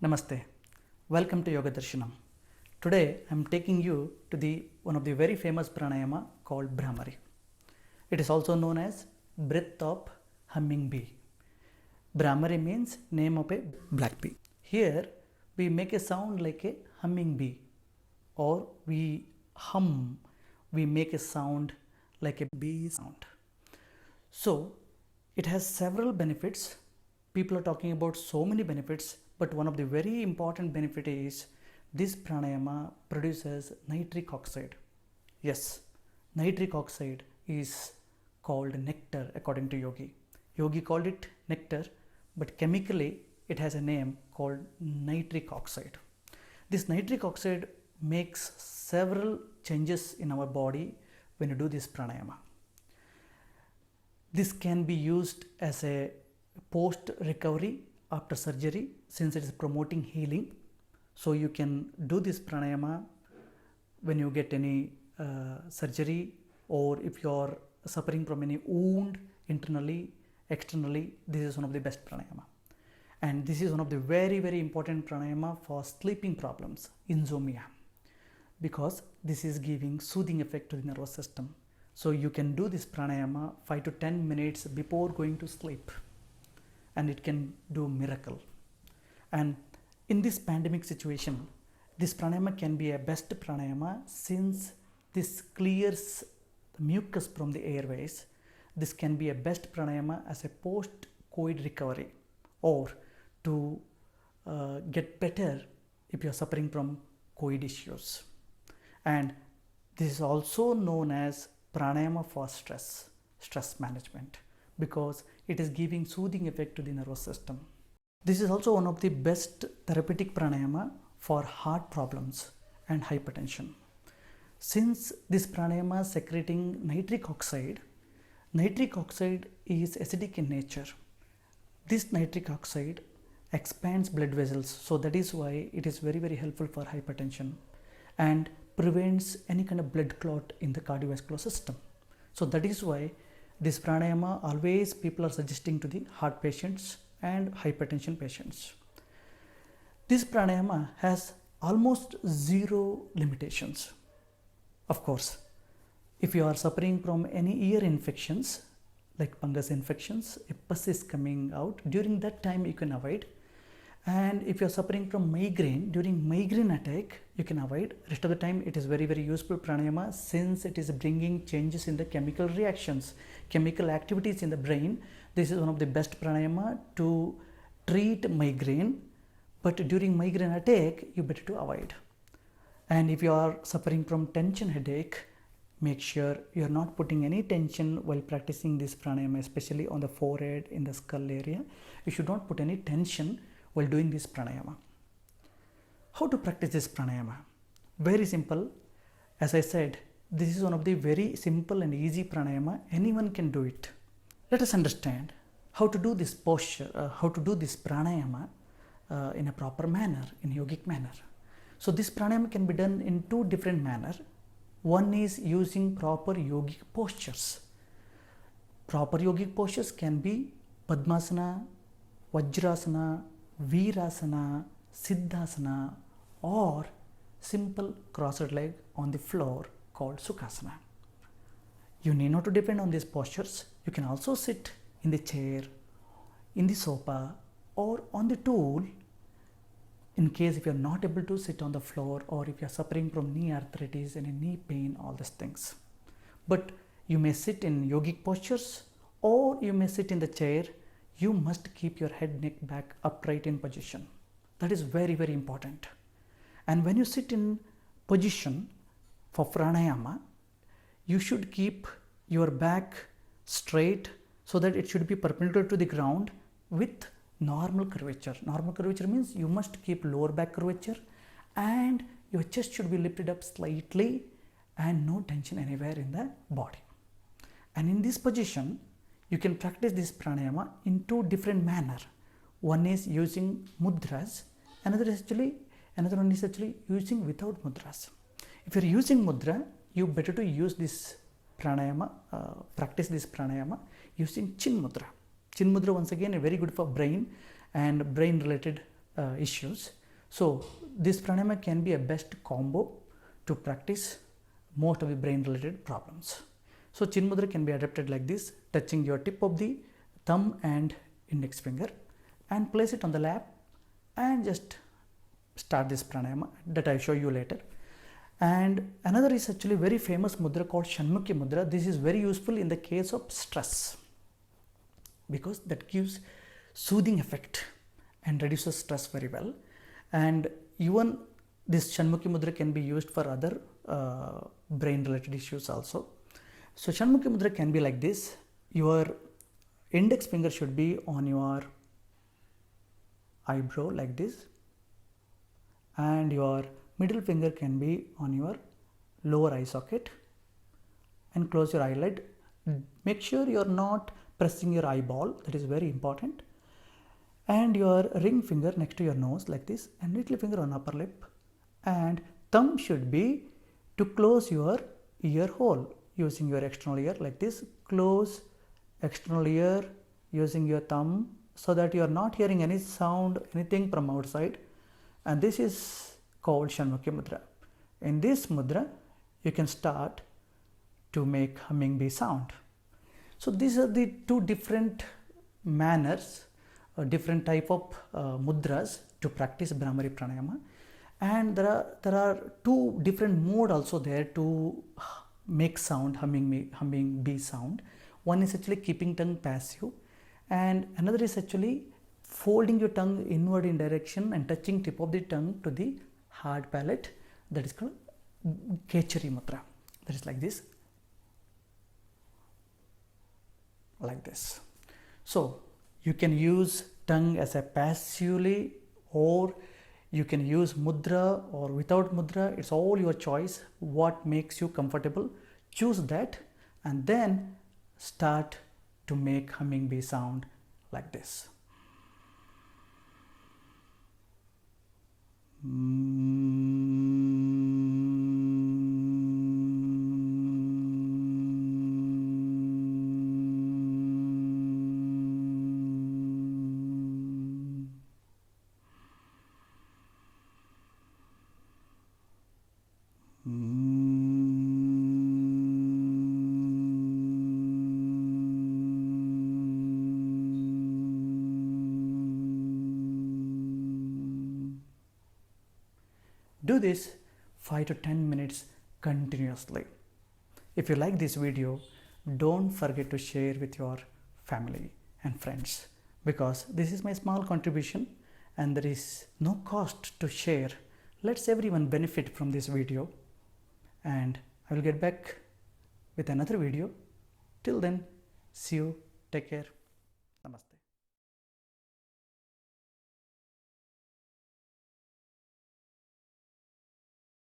Namaste. Welcome to Yoga Darshanam. Today I am taking you to the one of the very famous pranayama called Brahmari. It is also known as breath of humming bee. Brahmari means name of a black bee. Here we make a sound like a humming bee, or we hum, we make a sound like a bee sound. So it has several benefits. People are talking about so many benefits, but one of the very important benefit is this pranayama produces nitric oxide. Yes, nitric oxide is called nectar according to Yogi. Yogi called it nectar, but chemically it has a name called nitric oxide. This nitric oxide makes several changes in our body when you do this pranayama. This can be used as a post recovery after surgery, since it is promoting healing. So you can do this pranayama when you get any surgery, or if you are suffering from any wound internally, externally. This is one of the best pranayama, and this is one of the very important pranayama for sleeping problems, insomnia, because this is giving soothing effect to the nervous system. So you can do this pranayama 5 to 10 minutes before going to sleep, and it can do miracle. And in this pandemic situation, this pranayama can be a best pranayama, since this clears the mucus from the airways. This can be a best pranayama as a post-COVID recovery, or to get better if you are suffering from COVID issues. And this is also known as pranayama for stress management, because it is giving soothing effect to the nervous system. This is also one of the best therapeutic pranayama for heart problems and hypertension. Since this pranayama is secreting nitric oxide is acidic in nature. This nitric oxide expands blood vessels, so that is why it is very helpful for hypertension, and prevents any kind of blood clot in the cardiovascular system. So that is why this pranayama always people are suggesting to the heart patients and hypertension patients. This pranayama has almost zero limitations. Of course, if you are suffering from any ear infections like fungus infections, if pus is coming out, during that time you can avoid. And if you are suffering from migraine, during migraine attack you can avoid. Rest of the time it is very useful pranayama, since it is bringing changes in the chemical reactions, chemical activities in the brain. This is one of the best pranayama to treat migraine, but during migraine attack you better to avoid. And if you are suffering from tension headache, make sure you are not putting any tension while practicing this pranayama, especially on the forehead, in the skull area. You should not put any tension while doing this pranayama. How to practice this pranayama? Very simple. As I said, this is one of the very simple and easy pranayama. Anyone can do it. Let us understand how to do this posture, how to do this pranayama in a proper manner, in yogic manner. So this pranayama can be done in two different manners. One is using proper yogic postures. Proper yogic postures can be Padmasana, Vajrasana, Virasana, Siddhasana, or simple crossed leg on the floor called Sukhasana. You need not to depend on these postures. You can also sit in the chair, in the sofa, or on the tool, in case if you are not able to sit on the floor, or if you are suffering from knee arthritis and knee pain, all these things. But you may sit in yogic postures, or you may sit in the chair. You must keep your head, neck, back upright in position. That is very important. And when you sit in position for pranayama, you should keep your back straight, so that it should be perpendicular to the ground with normal curvature. Normal curvature means you must keep lower back curvature, and your chest should be lifted up slightly, and no tension anywhere in the body. And in this position, you can practice this pranayama in two different manners. One is using mudras, another one is actually using without mudras. If you are using mudra, you better to use this pranayama, practice this pranayama using chin mudra. Chin mudra, once again, very good for brain and brain related issues. So this pranayama can be a best combo to practice most of the brain related problems. So Chin Mudra can be adapted like this, touching your tip of the thumb and index finger, and place it on the lap and just start this pranayama that I show you later. And another is actually very famous mudra called Shanmukhi Mudra. This is very useful in the case of stress because that gives soothing effect and reduces stress very well. And even this Shanmukhi Mudra can be used for other brain related issues also. So Shanmukhi Mudra can be like this. Your index finger should be on your eyebrow like this, and your middle finger can be on your lower eye socket, and close your eyelid. Make sure you are not pressing your eyeball, that is very important, and your ring finger next to your nose like this, and little finger on upper lip, and thumb should be to close your ear hole using your external ear like this. Close external ear using your thumb so that you are not hearing any sound, anything from outside, and this is called Shanmukhi Mudra. In this mudra you can start to make humming bee sound. So these are the two different manners, different type of mudras to practice Bhramari Pranayama, and there are two different mode also there to make sound, humming bee sound. One is actually keeping tongue passive, and another is actually folding your tongue inward in direction and touching tip of the tongue to the hard palate. That is called Kechari Mudra. That is like this, like this. So you can use tongue as a passively, or you can use mudra or without mudra. It's all your choice. What makes you comfortable, choose that, and then start to make humming bee sound like this. Do this 5 to 10 minutes continuously. If you like this video, don't forget to share with your family and friends, because this is my small contribution and there is no cost to share. Let's everyone benefit from this video, and I will get back with another video. Till then, see you, take care, namaste.